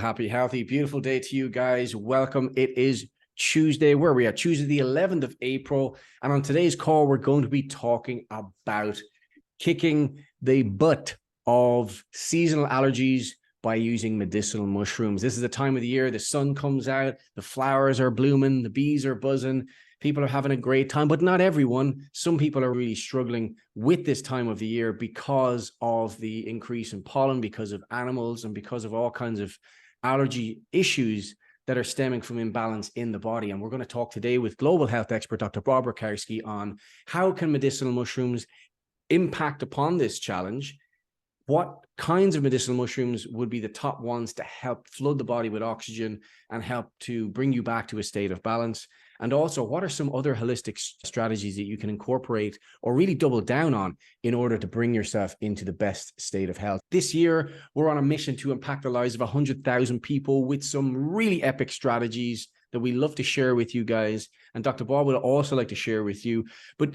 Happy, healthy, beautiful day to you guys. Welcome. It is Tuesday. Where are we at? Tuesday, the 11th of April. And on today's call, we're going to be talking about kicking the butt of seasonal allergies by using medicinal mushrooms. This is the time of the year. The sun comes out, the flowers are blooming, the bees are buzzing. People are having a great time, but not everyone. Some people are really struggling with this time of the year because of the increase in pollen, because of animals, and because of all kinds of allergy issues that are stemming from imbalance in the body. And we're going to talk today with global health expert, Dr. Bob Rakowski, on how can medicinal mushrooms impact upon this challenge. What kinds of medicinal mushrooms would be the top ones to help flood the body with oxygen and help to bring you back to a state of balance? And also, what are some other holistic strategies that you can incorporate or really double down on in order to bring yourself into the best state of health? This year, we're on a mission to impact the lives of 100,000 people with some really epic strategies that we love to share with you guys. And Dr. Bob would also like to share with you. But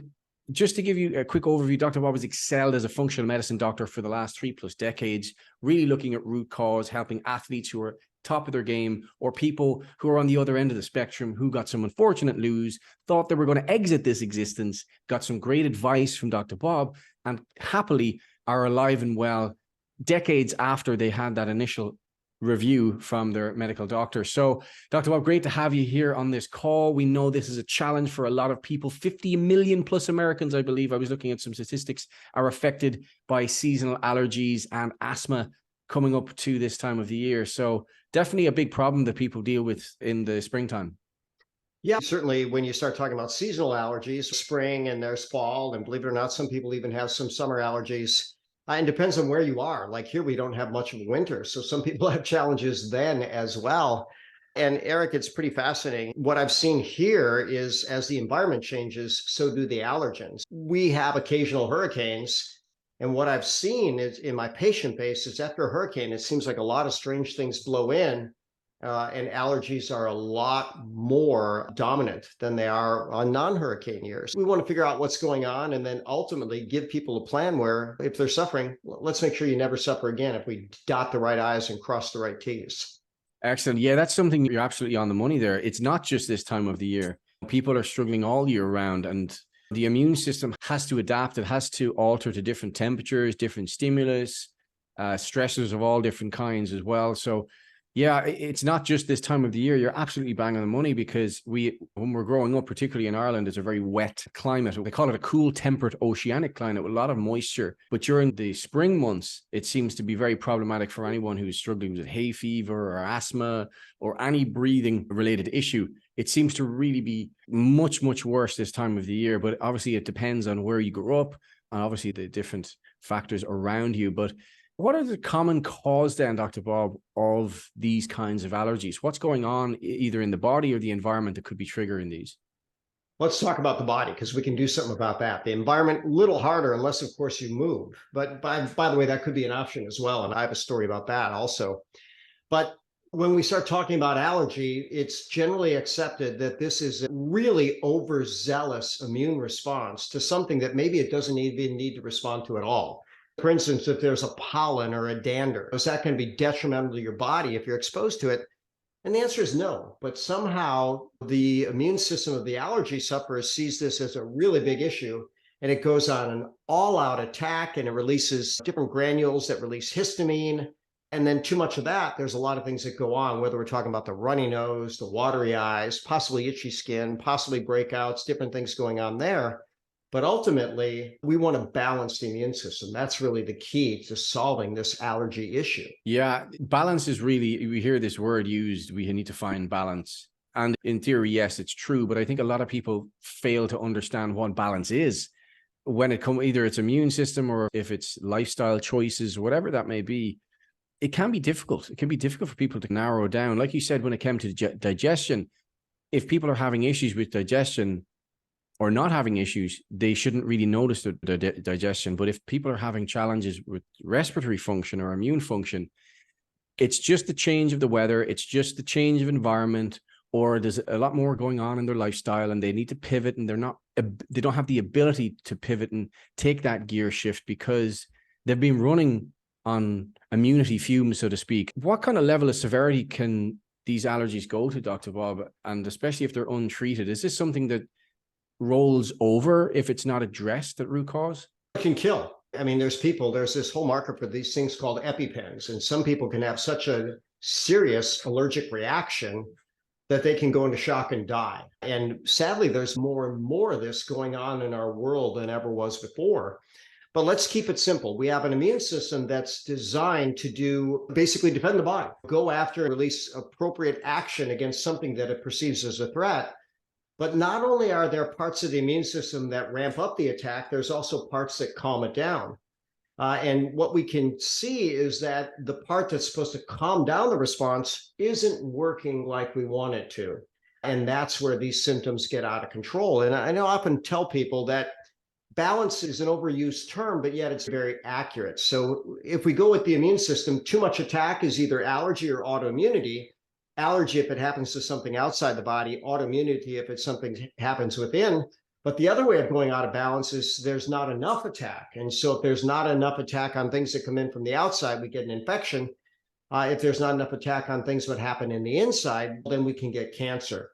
just to give you a quick overview, Dr. Bob has excelled as a functional medicine doctor for the last 3+ decades, really looking at root cause, helping athletes who are top of their game or people who are on the other end of the spectrum who got some unfortunate news, thought they were going to exit this existence, got some great advice from Dr. Bob, and happily are alive and well decades after they had that initial review from their medical doctor. So, Dr. Bob, great to have you here on this call. We know this is a challenge for a lot of people. 50 million plus Americans, I believe, I was looking at some statistics, are affected by seasonal allergies and asthma coming up to this time of the year. So definitely a big problem that people deal with in the springtime. Yeah, certainly when you start talking about seasonal allergies, spring and there's fall, and believe it or not, some people even have some summer allergies. And depends on where you are. Like here, we don't have much of winter. So some people have challenges then as well. And Eric, it's pretty fascinating. What I've seen here is as the environment changes, so do the allergens. We have occasional hurricanes. And what I've seen is in my patient base is after a hurricane, it seems like a lot of strange things blow in and allergies are a lot more dominant than they are on non-hurricane years. We want to figure out what's going on and then ultimately give people a plan where if they're suffering, let's make sure you never suffer again if we dot the right I's and cross the right T's. Excellent. Yeah, that's something you're absolutely on the money there. It's not just this time of the year. People are struggling all year round, and the immune system has to adapt. It has to alter to different temperatures, different stimulus, stressors of all different kinds as well. So yeah, it's not just this time of the year. You're absolutely bang on the money because when we're growing up, particularly in Ireland, it's a very wet climate. They call it a cool, temperate, oceanic climate with a lot of moisture. But during the spring months, it seems to be very problematic for anyone who's struggling with hay fever or asthma or any breathing related issue. It seems to really be much, much worse this time of the year. But obviously, it depends on where you grew up and obviously the different factors around you. But what are the common cause then, Dr. Bob, of these kinds of allergies? What's going on either in the body or the environment that could be triggering these? Let's talk about the body because we can do something about that. The environment, a little harder unless, of course, you move. But by the way, that could be an option as well. And I have a story about that also. But when we start talking about allergy, it's generally accepted that this is a really overzealous immune response to something that maybe it doesn't even need to respond to at all. For instance, if there's a pollen or a dander, is that going to be detrimental to your body if you're exposed to it? And the answer is no. But somehow the immune system of the allergy sufferer sees this as a really big issue, and it goes on an all-out attack, and it releases different granules that release histamine. And then too much of that, there's a lot of things that go on, whether we're talking about the runny nose, the watery eyes, possibly itchy skin, possibly breakouts, different things going on there. But ultimately, we want to balance the immune system. That's really the key to solving this allergy issue. Yeah, balance is really, we hear this word used, we need to find balance. And in theory, yes, it's true. But I think a lot of people fail to understand what balance is. When it comes, either it's immune system or if it's lifestyle choices, whatever that may be, it can be difficult. It can be difficult for people to narrow down. Like you said, when it came to digestion, if people are having issues with digestion, or not having issues, they shouldn't really notice the digestion. But if people are having challenges with respiratory function or immune function, it's just the change of the weather, it's just the change of environment, or there's a lot more going on in their lifestyle and they need to pivot and they don't have the ability to pivot and take that gear shift because they've been running on immunity fumes, so to speak. What kind of level of severity can these allergies go to, Dr. Bob? And especially if they're untreated, is this something that rolls over if it's not addressed at root cause? It can kill. I mean, there's this whole market for these things called EpiPens, and some people can have such a serious allergic reaction that they can go into shock and die. And sadly, there's more and more of this going on in our world than ever was before. But let's keep it simple. We have an immune system that's designed to basically defend the body, go after and release appropriate action against something that it perceives as a threat. But not only are there parts of the immune system that ramp up the attack, there's also parts that calm it down. And what we can see is that the part that's supposed to calm down the response isn't working like we want it to. And that's where these symptoms get out of control. And I often tell people that balance is an overused term, but yet it's very accurate. So if we go with the immune system, too much attack is either allergy or autoimmunity. Allergy if it happens to something outside the body, autoimmunity if it's something happens within. But the other way of going out of balance is there's not enough attack. And so if there's not enough attack on things that come in from the outside, we get an infection. If there's not enough attack on things that happen in the inside, then we can get cancer.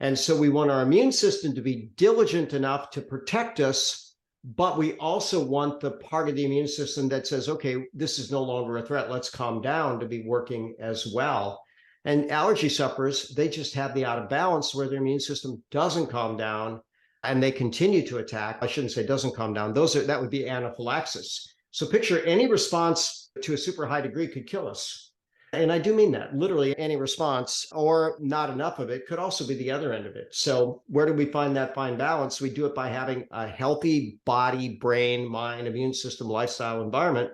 And so we want our immune system to be diligent enough to protect us, but we also want the part of the immune system that says, okay, this is no longer a threat, let's calm down, to be working as well. And allergy sufferers, they just have the out of balance where their immune system doesn't calm down and they continue to attack. I shouldn't say doesn't calm down. That would be anaphylaxis. So picture any response to a super high degree could kill us. And I do mean that, literally any response or not enough of it could also be the other end of it. So where do we find that fine balance? We do it by having a healthy body, brain, mind, immune system, lifestyle, environment,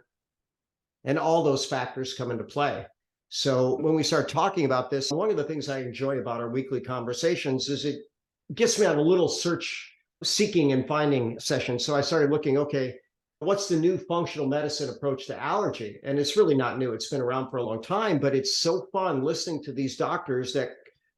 and all those factors come into play. So when we start talking about this, one of the things I enjoy about our weekly conversations is it gets me on a little seeking and finding session. So I started looking, okay, what's the new functional medicine approach to allergy? And it's really not new. It's been around for a long time, but it's so fun listening to these doctors that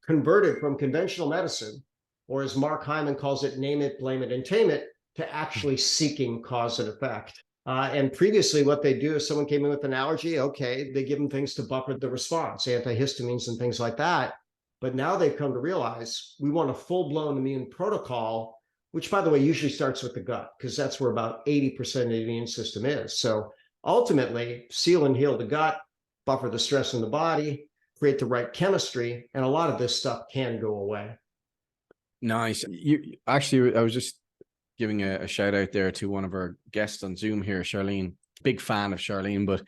converted from conventional medicine, or as Mark Hyman calls it, name it, blame it, and tame it, to actually seeking cause and effect. And previously what they do is someone came in with an allergy, okay, they give them things to buffer the response, antihistamines and things like that. But now they've come to realize we want a full-blown immune protocol, which, by the way, usually starts with the gut, because that's where about 80% of the immune system is. So ultimately, seal and heal the gut, buffer the stress in the body, create the right chemistry, and a lot of this stuff can go away. Nice. I was just giving a shout out there to one of our guests on Zoom here, Charlene. Big fan of Charlene, but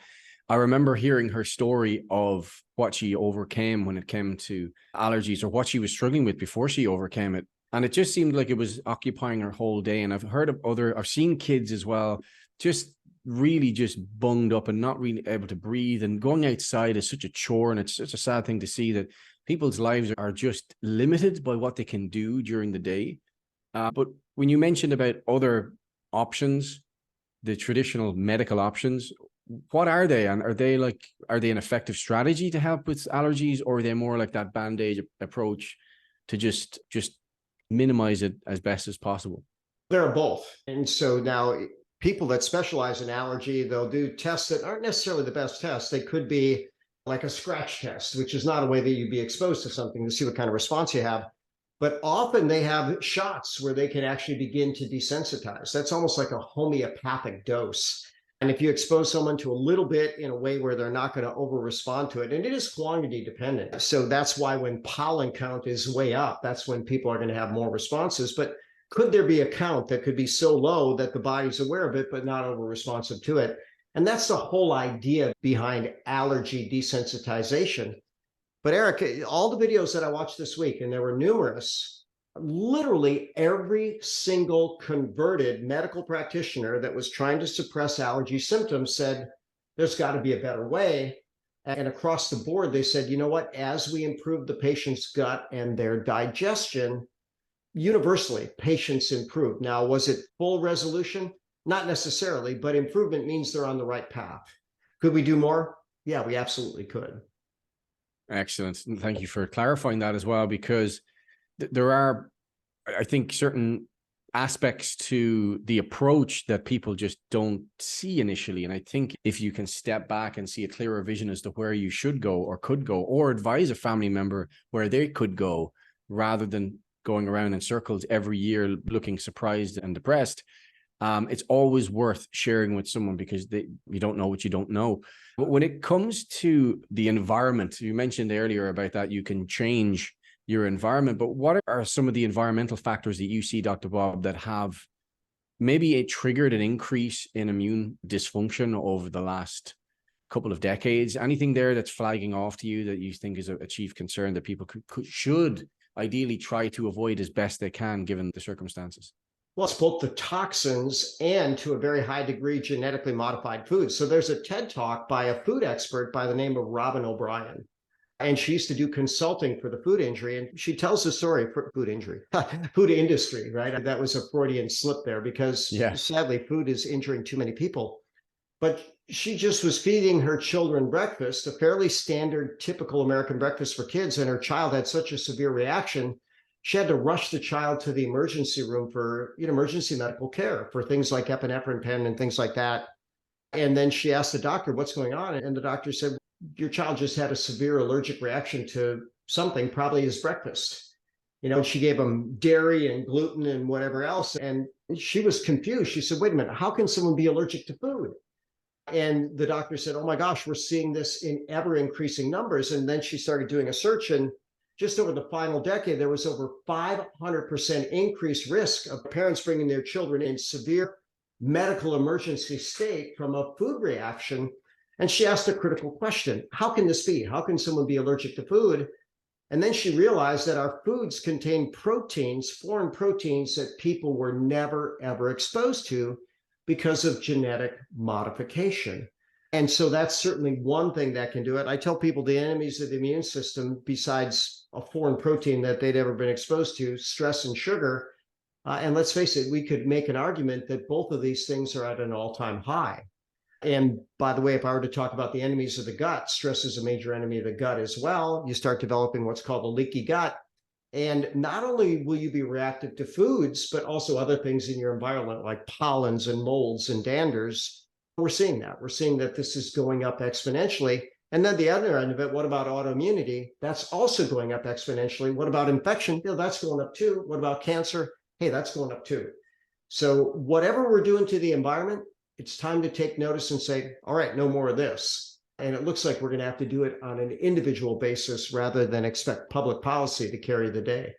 I remember hearing her story of what she overcame when it came to allergies, or what she was struggling with before she overcame it. And it just seemed like it was occupying her whole day. And I've seen kids as well, just really just bunged up and not really able to breathe. And going outside is such a chore. And it's such a sad thing to see that people's lives are just limited by what they can do during the day. But when you mentioned about other options, the traditional medical options, what are they? And are they an effective strategy to help with allergies, or are they more like that band-aid approach to just minimize it as best as possible? They're both. And so now people that specialize in allergy, they'll do tests that aren't necessarily the best tests. They could be like a scratch test, which is not a way that you'd be exposed to something to see what kind of response you have. But often they have shots where they can actually begin to desensitize. That's almost like a homeopathic dose. And if you expose someone to a little bit in a way where they're not going to over respond to it, and it is quantity dependent. So that's why when pollen count is way up, that's when people are going to have more responses. But could there be a count that could be so low that the body's aware of it, but not over responsive to it? And that's the whole idea behind allergy desensitization. But Eric, all the videos that I watched this week, and there were numerous, literally every single converted medical practitioner that was trying to suppress allergy symptoms said, there's got to be a better way. And across the board, they said, you know what, as we improve the patient's gut and their digestion, universally, patients improve. Now, was it full resolution? Not necessarily, but improvement means they're on the right path. Could we do more? Yeah, we absolutely could. Excellent. And thank you for clarifying that as well, because there are, I think, certain aspects to the approach that people just don't see initially. And I think if you can step back and see a clearer vision as to where you should go or could go, or advise a family member where they could go, rather than going around in circles every year looking surprised and depressed, it's always worth sharing with someone, because you don't know what you don't know. But when it comes to the environment, you mentioned earlier about that you can change your environment, but what are some of the environmental factors that you see, Dr. Bob, that have maybe triggered an increase in immune dysfunction over the last couple of decades? Anything there that's flagging off to you that you think is a chief concern that people should ideally try to avoid as best they can given the circumstances? Well, it's both the toxins and, to a very high degree, genetically modified foods. So there's a TED Talk by a food expert by the name of Robin O'Brien. And she used to do consulting for the food injury. And she tells the story for food injury, food industry, right? That was a Freudian slip there, because sadly, food is injuring too many people. But she just was feeding her children breakfast, a fairly standard, typical American breakfast for kids. And her child had such a severe reaction, she had to rush the child to the emergency room for emergency medical care for things like epinephrine pen and things like that. And then she asked the doctor, what's going on? And the doctor said, your child just had a severe allergic reaction to something, probably his breakfast. She gave him dairy and gluten and whatever else. And she was confused. She said, wait a minute, how can someone be allergic to food? And the doctor said, oh my gosh, we're seeing this in ever increasing numbers. And then she started doing a search, and just over the final decade, there was over 500% increased risk of parents bringing their children in severe medical emergency state from a food reaction. And she asked a critical question: how can this be? How can someone be allergic to food? And then she realized that our foods contain proteins, foreign proteins that people were never, ever exposed to because of genetic modification. And so that's certainly one thing that can do it. I tell people the enemies of the immune system, besides a foreign protein that they'd ever been exposed to, stress and sugar. And let's face it, we could make an argument that both of these things are at an all-time high. And by the way, if I were to talk about the enemies of the gut, stress is a major enemy of the gut as well. You start developing what's called a leaky gut. And not only will you be reactive to foods, but also other things in your environment like pollens and molds and danders. We're seeing that. We're seeing that this is going up exponentially. And then the other end of it, what about autoimmunity? That's also going up exponentially. What about infection? That's going up too. What about cancer? Hey, that's going up too. So whatever we're doing to the environment, it's time to take notice and say, all right, no more of this. And it looks like we're going to have to do it on an individual basis rather than expect public policy to carry the day.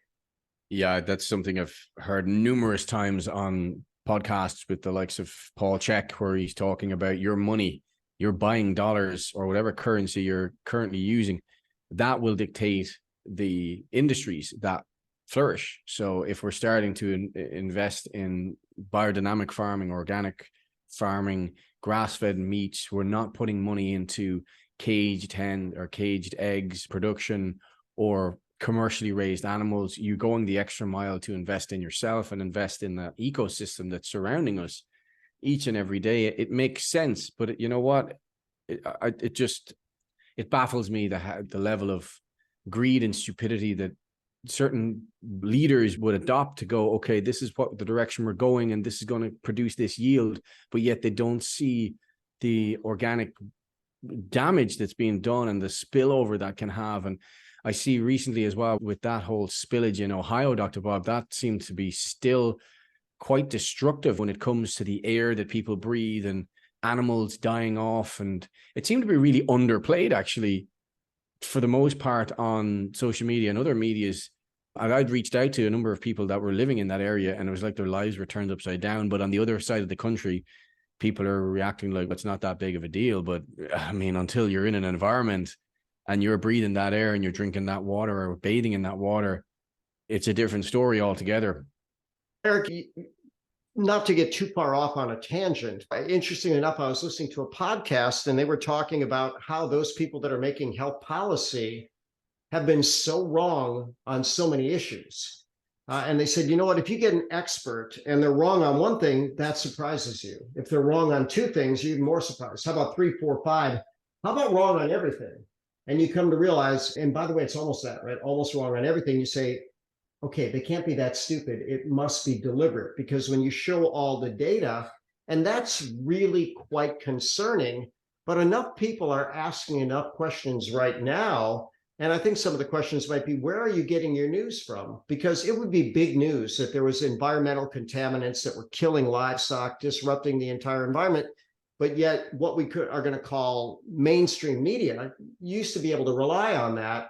Yeah, that's something I've heard numerous times on podcasts with the likes of Paul Check, where he's talking about your money, you're buying dollars or whatever currency you're currently using, that will dictate the industries that flourish. So if we're starting to invest in biodynamic farming, organic farming, grass-fed meats, we're not putting money into caged hen or caged eggs production or commercially raised animals. You're going the extra mile to invest in yourself and invest in the ecosystem that's surrounding us each and every day. It makes sense, but you know what? It baffles me the level of greed and stupidity that certain leaders would adopt to go, okay, this is what the direction we're going, and this is going to produce this yield, but yet they don't see the organic damage that's being done and the spillover that can have. And I see recently as well with that whole spillage in Ohio, Dr. Bob, that seems to be still quite destructive when it comes to the air that people breathe and animals dying off. And it seemed to be really underplayed, actually, for the most part on social media and other medias. I'd reached out to a number of people that were living in that area, and it was like their lives were turned upside down. But on the other side of the country, people are reacting like it's not that big of a deal. But I mean, until you're in an environment and you're breathing that air and you're drinking that water or bathing in that water, it's a different story altogether. Eric, not to get too far off on a tangent, interesting enough, I was listening to a podcast and they were talking about how those people that are making health policy have been so wrong on so many issues. And they said, you know what, if you get an expert and they're wrong on one thing, that surprises you. If they're wrong on two things, you're even more surprised. How about 3, 4, 5? How about wrong on everything? And you come to realize, and by the way, it's almost that, right? Almost wrong on everything. You say, okay, they can't be that stupid. It must be deliberate, because when you show all the data, and that's really quite concerning, but enough people are asking enough questions right now. And I think some of the questions might be, where are you getting your news from? Because it would be big news that there was environmental contaminants that were killing livestock, disrupting the entire environment. But yet what we are going to call mainstream media, I used to be able to rely on that.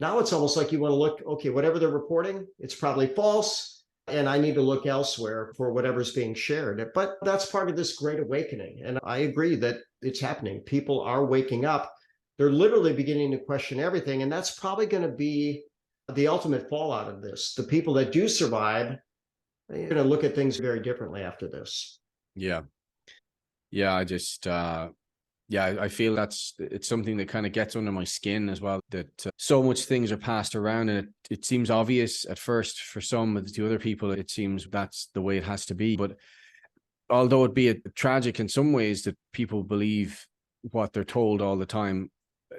Now it's almost like you want to look, okay, whatever they're reporting, it's probably false, and I need to look elsewhere for whatever's being shared. But that's part of this great awakening. And I agree that it's happening. People are waking up. They're literally beginning to question everything. And that's probably going to be the ultimate fallout of this. The people that do survive are going to look at things very differently after this. Yeah. Yeah. I feel it's something that kind of gets under my skin as well, that so much things are passed around, and it seems obvious at first for some, but to other people, it seems that's the way it has to be. But although it be tragic in some ways that people believe what they're told all the time,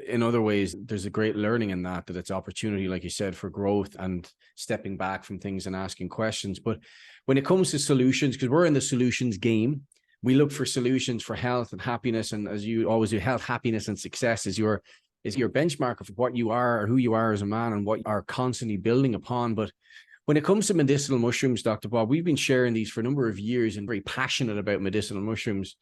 in other ways, there's a great learning in that it's opportunity, like you said, for growth and stepping back from things and asking questions. But when it comes to solutions, because we're in the solutions game, we look for solutions for health and happiness. And as you always do, health, happiness, and success is your benchmark of what you are or who you are as a man and what you are constantly building upon. But when it comes to medicinal mushrooms, Dr. Bob, we've been sharing these for a number of years and very passionate about medicinal mushrooms.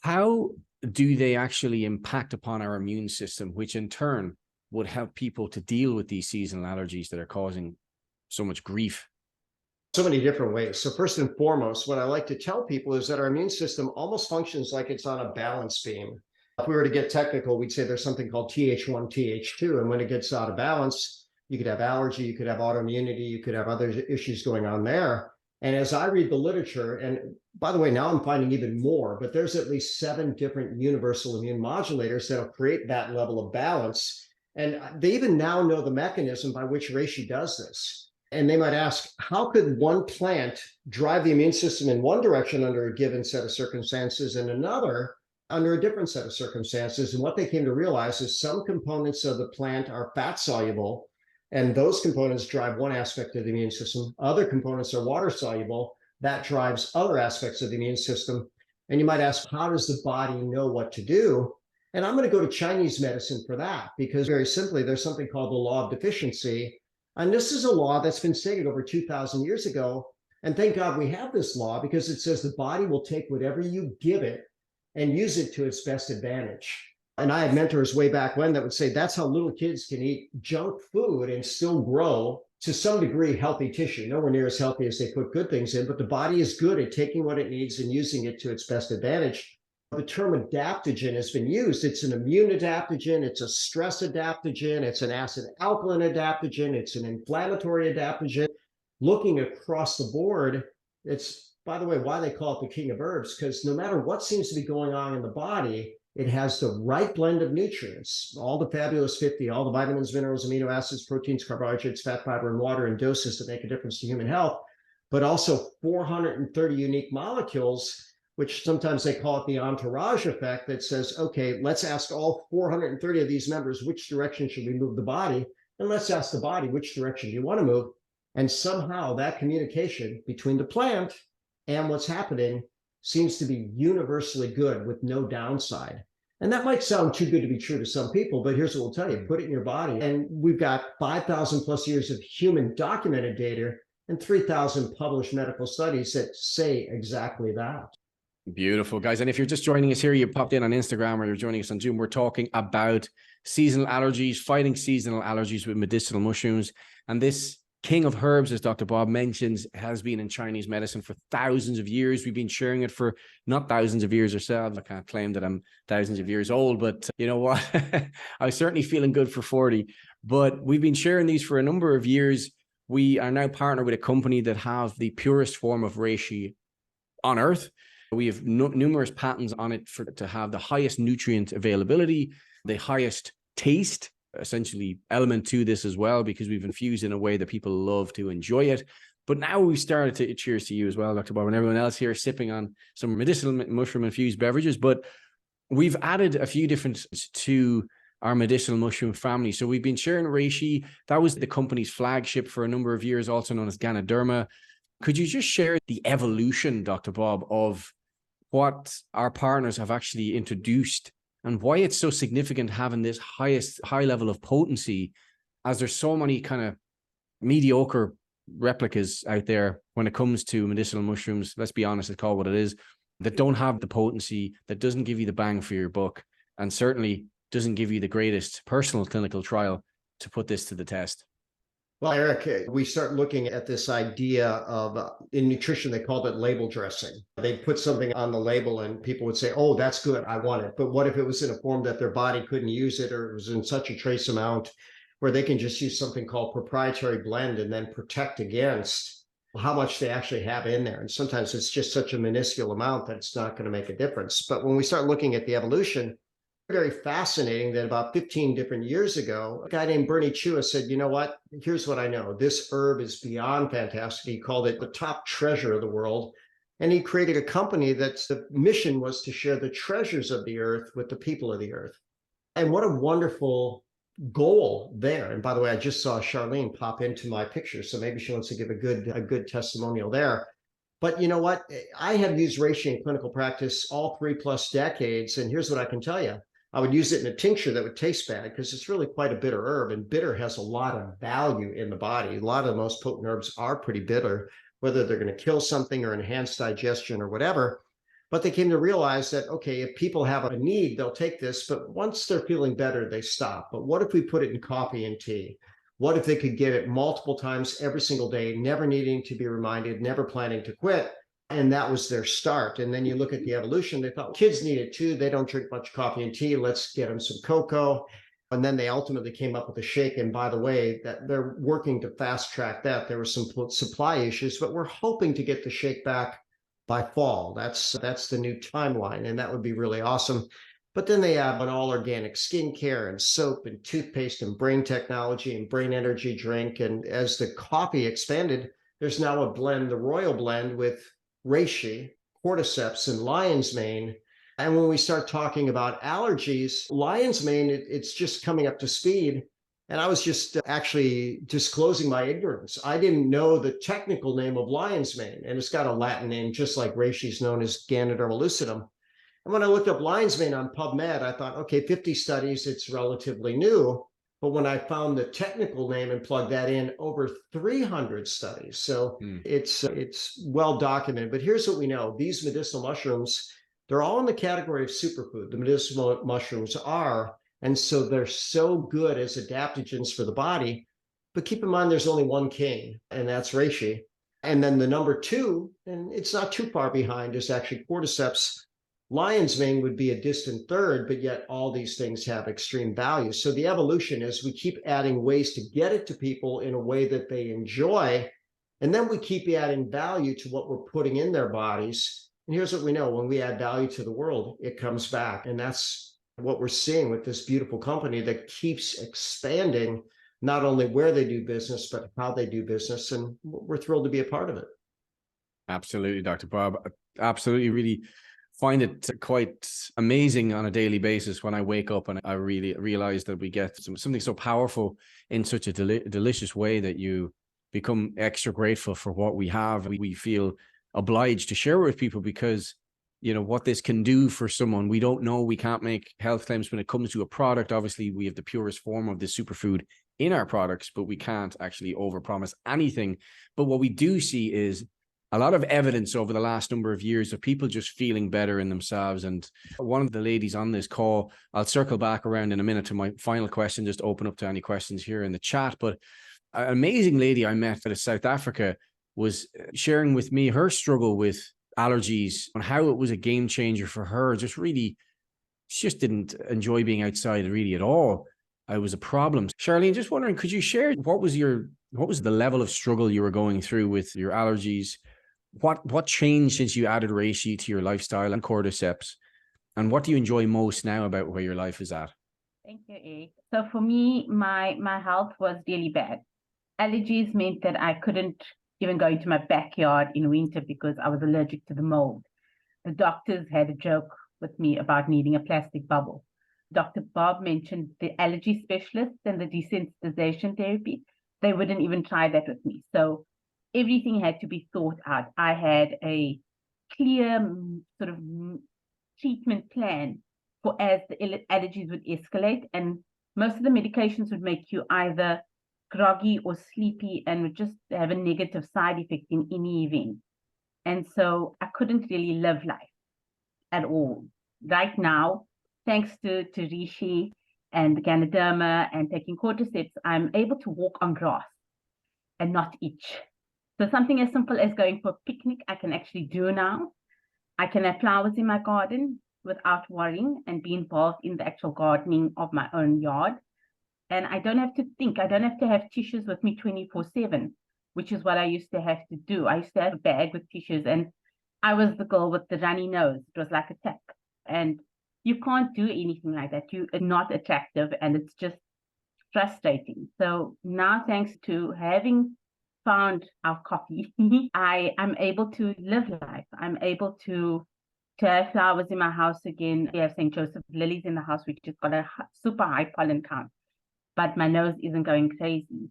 How do they actually impact upon our immune system, which in turn would help people to deal with these seasonal allergies that are causing so much grief? So many different ways. So first and foremost, what I like to tell people is that our immune system almost functions like it's on a balance beam. If we were to get technical, we'd say there's something called Th1, Th2. And when it gets out of balance, you could have allergy, you could have autoimmunity, you could have other issues going on there. And as I read the literature, and by the way, now I'm finding even more, but there's at least 7 different universal immune modulators that'll create that level of balance. And they even now know the mechanism by which reishi does this. And they might ask, how could one plant drive the immune system in one direction under a given set of circumstances and another under a different set of circumstances? And what they came to realize is some components of the plant are fat soluble, and those components drive one aspect of the immune system. Other components are water soluble. That drives other aspects of the immune system. And you might ask, how does the body know what to do? And I'm going to go to Chinese medicine for that, because very simply, there's something called the law of deficiency. And this is a law that's been stated over 2,000 years ago. And thank God we have this law, because it says the body will take whatever you give it and use it to its best advantage. And I had mentors way back when that would say that's how little kids can eat junk food and still grow to some degree healthy tissue, nowhere near as healthy as they put good things in, but the body is good at taking what it needs and using it to its best advantage. The term adaptogen has been used. It's an immune adaptogen, it's a stress adaptogen, it's an acid alkaline adaptogen, it's an inflammatory adaptogen. Looking across the board, it's, by the way, why they call it the king of herbs, because no matter what seems to be going on in the body, it has the right blend of nutrients, all the fabulous 50, all the vitamins, minerals, amino acids, proteins, carbohydrates, fat, fiber, and water in doses that make a difference to human health, but also 430 unique molecules, which sometimes they call it the entourage effect, that says, okay, let's ask all 430 of these members, which direction should we move the body? And let's ask the body, which direction do you want to move? And somehow that communication between the plant and what's happening seems to be universally good with no downside. And that might sound too good to be true to some people, but here's what we'll tell you: put it in your body. And we've got 5,000 plus years of human documented data and 3,000 published medical studies that say exactly that. Beautiful, guys. And if you're just joining us here, you popped in on Instagram or you're joining us on Zoom, we're talking about seasonal allergies, fighting seasonal allergies with medicinal mushrooms. And this king of herbs, as Dr. Bob mentions, has been in Chinese medicine for thousands of years. We've been sharing it for not thousands of years ourselves. I can't claim that I'm thousands of years old, but you know what? I'm certainly feeling good for 40. But we've been sharing these for a number of years. We are now partnered with a company that have the purest form of reishi on earth. We have numerous patents on it to have the highest nutrient availability, the highest taste, essentially element to this as well, because we've infused in a way that people love to enjoy it. But now we've started to, cheers to you as well, Dr. Bob, and everyone else here sipping on some medicinal mushroom infused beverages. But we've added a few different to our medicinal mushroom family. So we've been sharing Reishi. That was the company's flagship for a number of years, also known as Ganoderma. Could you just share the evolution, Dr. Bob, of what our partners have actually introduced and why it's so significant having this high level of potency, as there's so many kind of mediocre replicas out there when it comes to medicinal mushrooms? Let's be honest, it's called what it is, that don't have the potency, that doesn't give you the bang for your buck, and certainly doesn't give you the greatest personal clinical trial to put this to the test. Well, Eric, we start looking at this idea of, in nutrition, they called it label dressing. They put something on the label and people would say, oh, that's good, I want it. But what if it was in a form that their body couldn't use it, or it was in such a trace amount where they can just use something called proprietary blend and then protect against how much they actually have in there. And sometimes it's just such a minuscule amount that it's not going to make a difference. But when we start looking at the evolution, very fascinating that about 15 different years ago, a guy named Bernie Chua said, you know what, here's what I know. This herb is beyond fantastic. He called it the top treasure of the world. And he created a company that's the mission was to share the treasures of the earth with the people of the earth. And what a wonderful goal there. And by the way, I just saw Charlene pop into my picture, so maybe she wants to give a good testimonial there. But you know what? I have used reishi in clinical practice all 3+ decades. And here's what I can tell you. I would use it in a tincture that would taste bad because it's really quite a bitter herb, and bitter has a lot of value in the body. A lot of the most potent herbs are pretty bitter, whether they're going to kill something or enhance digestion or whatever. But they came to realize that, okay, if people have a need, they'll take this, but once they're feeling better, they stop. But what if we put it in coffee and tea? What if they could get it multiple times every single day, never needing to be reminded, never planning to quit? And that was their start. And then you look at the evolution, they thought kids need it too. They don't drink much coffee and tea. Let's get them some cocoa. And then they ultimately came up with a shake. And by the way, that they're working to fast track that. There were some supply issues, but we're hoping to get the shake back by fall. That's the new timeline. And that would be really awesome. But then they have an all organic skincare and soap and toothpaste and brain technology and brain energy drink. And as the coffee expanded, there's now a blend, the royal blend with Reishi, Cordyceps, and Lion's Mane. And when we start talking about allergies, Lion's Mane, it's just coming up to speed. And I was just actually disclosing my ignorance. I didn't know the technical name of Lion's Mane, and it's got a Latin name, just like Reishi is known as Ganoderma lucidum. And when I looked up Lion's Mane on PubMed, I thought, okay, 50 studies, it's relatively new. But when I found the technical name and plugged that in, over 300 studies. So it's well documented. But here's what we know. These medicinal mushrooms, they're all in the category of superfood. The medicinal mushrooms are. And so they're so good as adaptogens for the body. But keep in mind, there's only one king, and that's Reishi. And then the number two, and it's not too far behind, is actually Cordyceps. Lion's Mane would be a distant third, but yet all these things have extreme value. So the evolution is we keep adding ways to get it to people in a way that they enjoy. And then we keep adding value to what we're putting in their bodies. And here's what we know. When we add value to the world, it comes back. And that's what we're seeing with this beautiful company that keeps expanding, not only where they do business, but how they do business. And we're thrilled to be a part of it. Absolutely, Dr. Bob. Absolutely, really find it quite amazing on a daily basis when I wake up and I really realize that we get something so powerful in such a delicious way that you become extra grateful for what we have. We feel obliged to share with people because, you know, what this can do for someone. We don't know. We can't make health claims when it comes to a product. Obviously, we have the purest form of this superfood in our products, but we can't actually overpromise anything. But what we do see is a lot of evidence over the last number of years of people just feeling better in themselves. And one of the ladies on this call, I'll circle back around in a minute to my final question, just open up to any questions here in the chat. But an amazing lady I met out of South Africa was sharing with me her struggle with allergies and how it was a game changer for her. Just really, she just didn't enjoy being outside really at all. It was a problem. Charlene, just wondering, could you share what was the level of struggle you were going through with your allergies? What changed since you added Reishi to your lifestyle and Cordyceps? And what do you enjoy most now about where your life is at? Thank you, Eric. So for me, my health was really bad. Allergies meant that I couldn't even go into my backyard in winter because I was allergic to the mold. The doctors had a joke with me about needing a plastic bubble. Dr. Bob mentioned the allergy specialist and the desensitization therapy. They wouldn't even try that with me. So everything had to be thought out. I had a clear sort of treatment plan for as the allergies would escalate. And most of the medications would make you either groggy or sleepy and would just have a negative side effect in any event. And so I couldn't really live life at all. Right now, thanks to Reishi and Ganoderma and taking cordyceps, I'm able to walk on grass and not itch. So something as simple as going for a picnic, I can actually do now. I can have flowers in my garden without worrying and be involved in the actual gardening of my own yard. And I don't have to think. I don't have to have tissues with me 24/7, which is what I used to have to do. I used to have a bag with tissues, and I was the girl with the runny nose. It was like a tap. And you can't do anything like that. You are not attractive, and it's just frustrating. So now, thanks to having found our coffee, I am able to live life. I'm able to have flowers in my house again. We have St. Joseph lilies in the house, which has got a super high pollen count, but my nose isn't going crazy.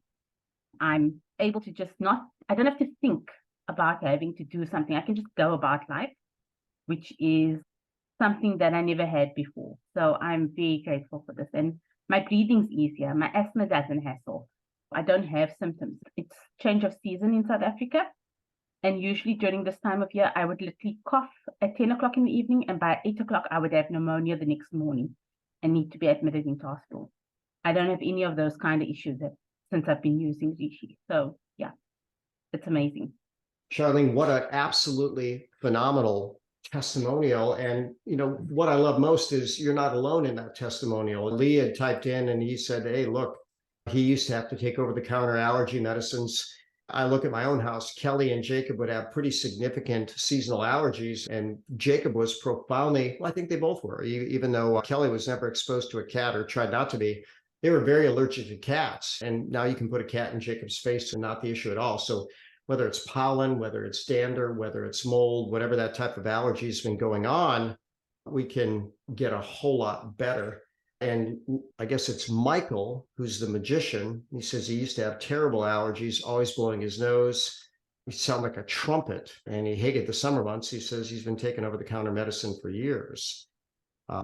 I'm able to just I don't have to think about having to do something. I can just go about life, which is something that I never had before. So I'm very grateful for this. And my breathing's easier. My asthma doesn't hassle. I don't have symptoms. It's change of season in South Africa. And usually during this time of year, I would literally cough at 10 o'clock in the evening. And by 8 o'clock, I would have pneumonia the next morning and need to be admitted into hospital. I don't have any of those kind of issues since I've been using Reishi. So yeah, it's amazing. Charlene, what an absolutely phenomenal testimonial. And what I love most is you're not alone in that testimonial. Lee had typed in and he said, hey, look, he used to have to take over the counter allergy medicines. I look at my own house. Kelly and Jacob would have pretty significant seasonal allergies, and Jacob was profoundly, well, I think they both were, even though Kelly was never exposed to a cat or tried not to be. They were very allergic to cats. And now you can put a cat in Jacob's face and not the issue at all. So whether it's pollen, whether it's dander, whether it's mold, whatever that type of allergy has been going on, we can get a whole lot better. And I guess it's Michael, who's the magician. He says he used to have terrible allergies, always blowing his nose. He sounded like a trumpet, and he hated the summer months. He says he's been taking over-the-counter medicine for years.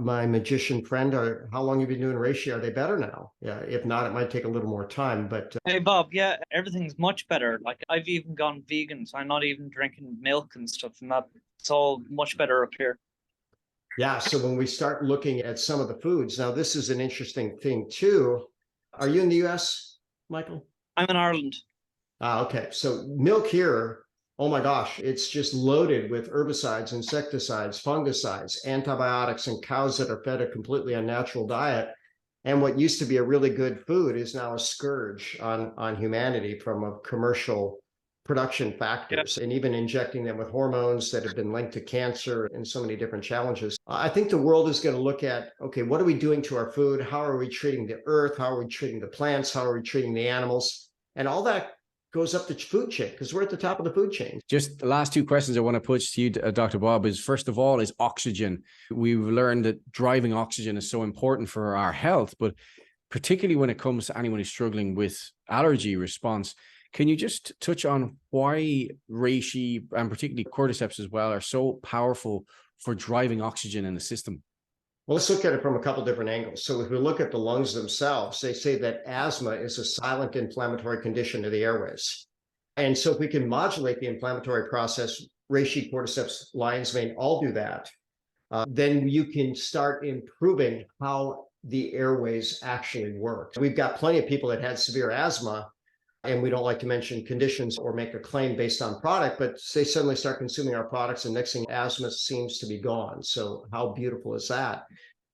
My magician friend, how long have you been doing Reishi? Are they better now? Yeah, if not, it might take a little more time. But hey, Bob, yeah, everything's much better. Like I've even gone vegan, so I'm not even drinking milk and stuff, and it's all much better up here. Yeah, so when we start looking at some of the foods, now this is an interesting thing too. Are you in the US, Michael? I'm in Ireland. Okay, so milk here, oh my gosh, it's just loaded with herbicides, insecticides, fungicides, antibiotics, and cows that are fed a completely unnatural diet. And what used to be a really good food is now a scourge on humanity from a commercial production factors, and even injecting them with hormones that have been linked to cancer and so many different challenges. I think the world is going to look at, okay, what are we doing to our food? How are we treating the earth? How are we treating the plants? How are we treating the animals? And all that goes up the food chain because we're at the top of the food chain. Just the last two questions I want to put to you, Dr. Bob, is first of all, is oxygen. We've learned that driving oxygen is so important for our health, but particularly when it comes to anyone who's struggling with allergy response. Can you just touch on why Reishi and particularly cordyceps as well are so powerful for driving oxygen in the system? Well, let's look at it from a couple different angles. So if we look at the lungs themselves, they say that asthma is a silent inflammatory condition of the airways. And so if we can modulate the inflammatory process, Reishi, Cordyceps, Lions Mane all do that, then you can start improving how the airways actually work. We've got plenty of people that had severe asthma, and we don't like to mention conditions or make a claim based on product, but they suddenly start consuming our products and next thing asthma seems to be gone. So how beautiful is that?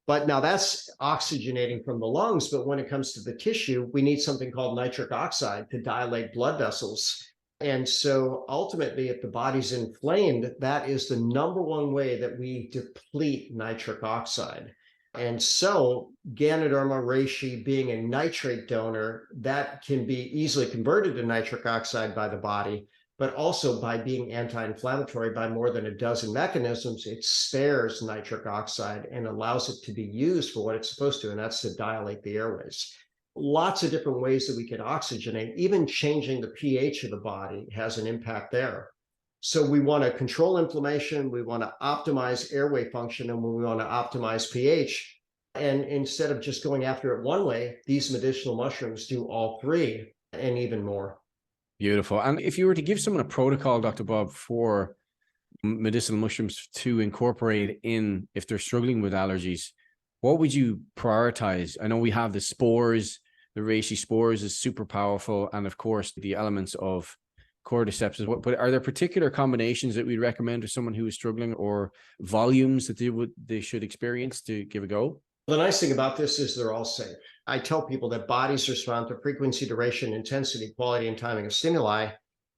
But now that's oxygenating from the lungs. But when it comes to the tissue, we need something called nitric oxide to dilate blood vessels. And so ultimately, if the body's inflamed, that is the number one way that we deplete nitric oxide. And so Ganoderma reishi being a nitrate donor, that can be easily converted to nitric oxide by the body. but also by being anti-inflammatory by more than a dozen mechanisms, it spares nitric oxide and allows it to be used for what it's supposed to, and that's to dilate the airways. Lots of different ways that we can oxygenate. Even changing the pH of the body has an impact there. So we want to control inflammation, we want to optimize airway function, and we want to optimize pH. And instead of just going after it one way, these medicinal mushrooms do all three and even more. Beautiful. And if you were to give someone a protocol, Dr. Bob, for medicinal mushrooms to incorporate in if they're struggling with allergies, what would you prioritize? I know we have the spores, the reishi spores is super powerful, and of course the elements of cordyceps. But are there particular combinations that we'd recommend to someone who is struggling, or volumes that they should experience to give a go? The nice thing about this is they're all safe. I tell people that bodies respond to frequency, duration, intensity, quality, and timing of stimuli.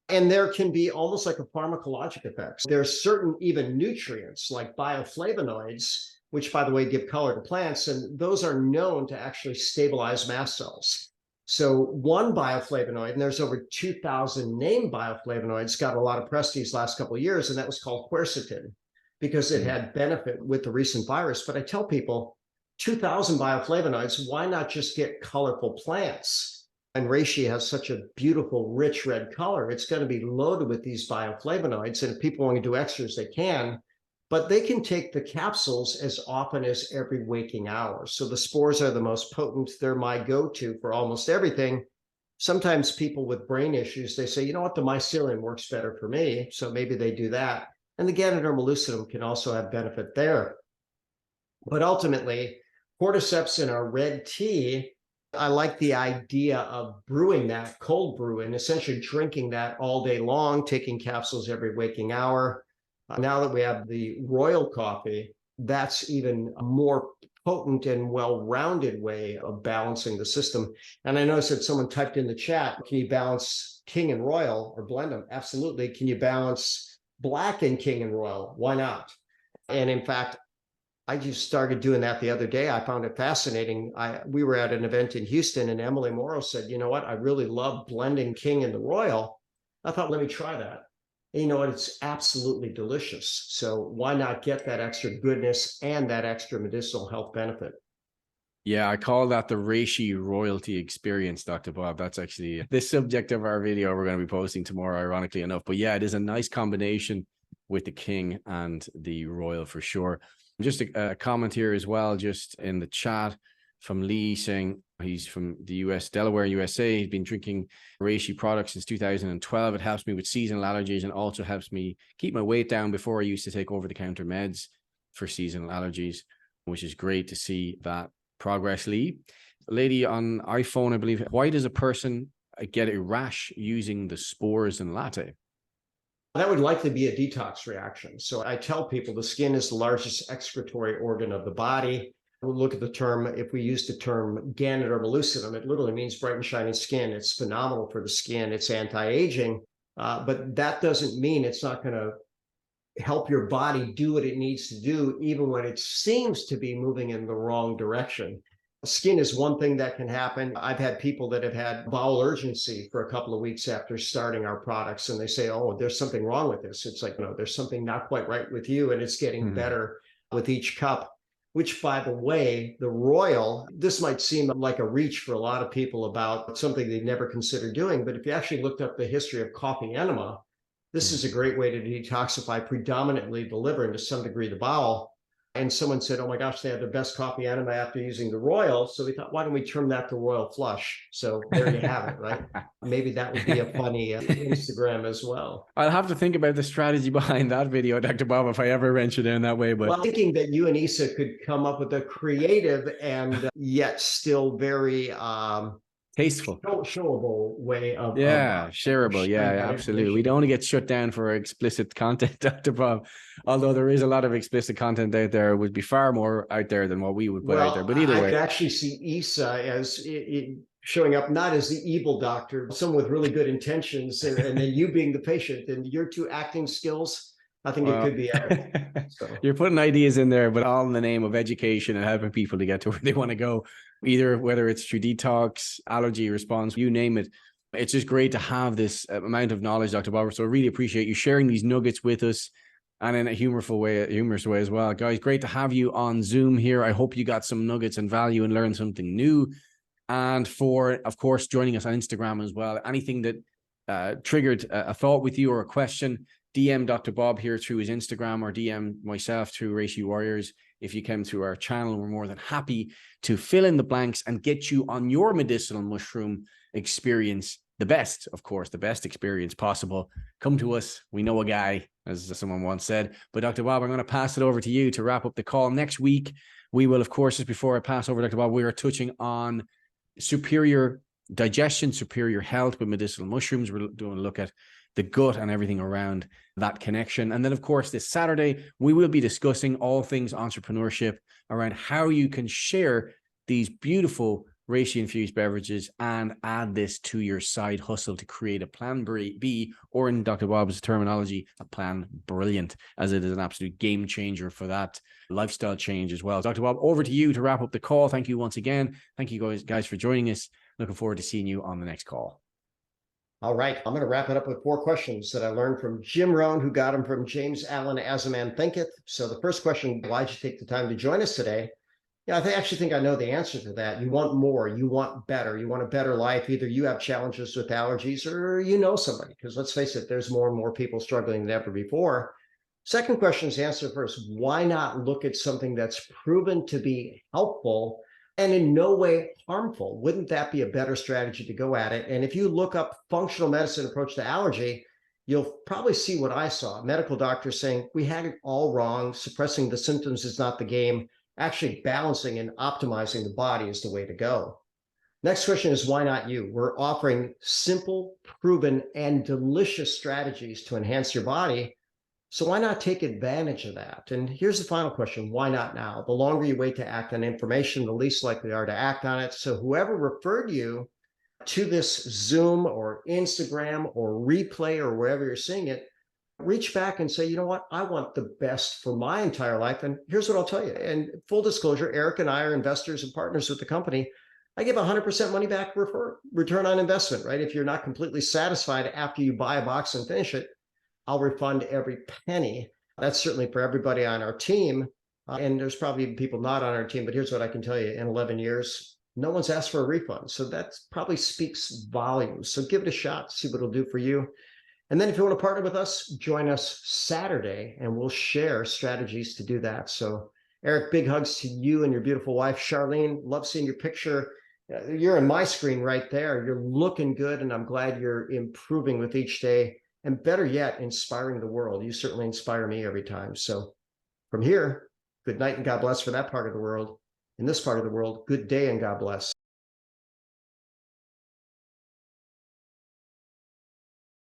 And there can be almost like a pharmacologic effect. There's certain even nutrients like bioflavonoids, which, by the way, give color to plants, and those are known to actually stabilize mast cells. So one bioflavonoid, and there's over 2,000 named bioflavonoids, got a lot of press these last couple of years, and that was called quercetin because it had benefit with the recent virus. But I tell people, 2,000 bioflavonoids, why not just get colorful plants? And reishi has such a beautiful, rich red color. It's going to be loaded with these bioflavonoids. And if people want to do extras, they can. But they can take the capsules as often as every waking hour. So the spores are the most potent. They're my go-to for almost everything. Sometimes people with brain issues, they say, you know what, the mycelium works better for me. So maybe they do that. And the Ganoderma lucidum can also have benefit there. But ultimately, cordyceps in our red tea, I like the idea of brewing that, cold brew, and essentially drinking that all day long, taking capsules every waking hour. Now that we have the royal coffee, that's even a more potent and well-rounded way of balancing the system. And I noticed that someone typed in the chat, can you balance king and royal or blend them? Absolutely. Can you balance black and king and royal? Why not? And in fact, I just started doing that the other day. I found it fascinating. We were at an event in Houston, and Emily Morrow said, you know what, I really love blending king and the royal. I thought, let me try that. And you know what, it's absolutely delicious. So why not get that extra goodness and that extra medicinal health benefit? Yeah, I call that the reishi royalty experience, Dr. Bob. That's actually the subject of our video we're going to be posting tomorrow, ironically enough. But yeah, it is a nice combination with the king and the royal for sure. Just a comment here as well, just in the chat from Lee saying he's from the US, Delaware, USA. He's been drinking reishi products since 2012. It helps me with seasonal allergies and also helps me keep my weight down. Before I used to take over-the-counter meds for seasonal allergies, which is great to see that progress, Lee. Lady on iPhone, I believe, why does a person get a rash using the spores in latte? That would likely be a detox reaction. So I tell people the skin is the largest excretory organ of the body. We'll look at the term, if we use the term Ganoderma lucidum, it literally means bright and shiny skin. It's phenomenal for the skin. It's anti-aging, but that doesn't mean it's not going to help your body do what it needs to do, even when it seems to be moving in the wrong direction. Skin is one thing that can happen. I've had people that have had bowel urgency for a couple of weeks after starting our products, and they say, oh, there's something wrong with this. It's like, no, there's something not quite right with you, and it's getting better with each cup, which, by the way, the royal, this might seem like a reach for a lot of people about something they've never considered doing, but if you actually looked up the history of coffee enema, this is a great way to detoxify predominantly the liver and to some degree the bowel. And someone said, oh my gosh, they had the best coffee enema after using the royal. So we thought, why don't we term that the royal flush? So there you have it, right? Maybe that would be a funny Instagram as well. I'll have to think about the strategy behind that video, Dr. Bob, if I ever venture down that way. But well, thinking that you and Issa could come up with a creative and yet still very tasteful, showable way of shareable. Yeah, absolutely. We don't want to get shut down for explicit content, Dr. Bob. Although there is a lot of explicit content out there, it would be far more out there than what we would put out there. But either way, I could actually see Issa as showing up not as the evil doctor, someone with really good intentions, and then you being the patient, and your two acting skills. I think it could be epic. So. You're putting ideas in there, but all in the name of education and helping people to get to where they want to go, either whether it's through detox, allergy response, you name it. It's just great to have this amount of knowledge, Dr. Bob. So I really appreciate you sharing these nuggets with us, and in a humorous way as well. Guys, great to have you on Zoom here. I hope you got some nuggets and value and learned something new. And for, of course, joining us on Instagram as well. Anything that triggered a thought with you or a question, DM Dr. Bob here through his Instagram, or DM myself through Reishi Warriors. If you came through our channel, we're more than happy to fill in the blanks and get you on your medicinal mushroom experience, the best, of course, the best experience possible. Come to us. We know a guy, as someone once said. But Dr. Bob, I'm going to pass it over to you to wrap up the call. Next week, we will, of course, just before I pass over, Dr. Bob, we are touching on superior digestion, superior health with medicinal mushrooms. We're doing a look at the gut and everything around that connection. And then, of course, this Saturday, we will be discussing all things entrepreneurship around how you can share these beautiful Reishi infused beverages and add this to your side hustle to create a plan B, or in Dr. Bob's terminology, a plan brilliant, as it is an absolute game changer for that lifestyle change as well. Dr. Bob, over to you to wrap up the call. Thank you once again. Thank you guys for joining us. Looking forward to seeing you on the next call. All right, I'm going to wrap it up with 4 questions that I learned from Jim Rohn, who got them from James Allen As a Man Thinketh. So the first question, why'd you take the time to join us today? Yeah, I actually think I know the answer to that. You want more, you want better, you want a better life. Either you have challenges with allergies or you know somebody, because let's face it, there's more and more people struggling than ever before. Second question is answer first. Why not look at something that's proven to be helpful and in no way harmful? Wouldn't that be a better strategy to go at it? And if you look up functional medicine approach to allergy, you'll probably see what I saw. Medical doctors saying, we had it all wrong. Suppressing the symptoms is not the game. Actually balancing and optimizing the body is the way to go. Next question is, why not you? We're offering simple, proven, and delicious strategies to enhance your body. So why not take advantage of that? And here's the final question. Why not now? The longer you wait to act on information, the least likely you are to act on it. So whoever referred you to this Zoom or Instagram or replay or wherever you're seeing it, reach back and say, you know what? I want the best for my entire life. And here's what I'll tell you. And full disclosure, Eric and I are investors and partners with the company. I give 100% money back return on investment, right? If you're not completely satisfied after you buy a box and finish it, I'll refund every penny. That's certainly for everybody on our team. And there's probably even people not on our team, but here's what I can tell you. In 11 years, no one's asked for a refund. So that probably speaks volumes. So give it a shot, see what it'll do for you. And then if you want to partner with us, join us Saturday, and we'll share strategies to do that. So Eric, big hugs to you and your beautiful wife, Charlene. Love seeing your picture. You're in my screen right there. You're looking good, and I'm glad you're improving with each day. And better yet, inspiring the world. You certainly inspire me every time. So from here, good night and God bless for that part of the world. In this part of the world, good day and God bless.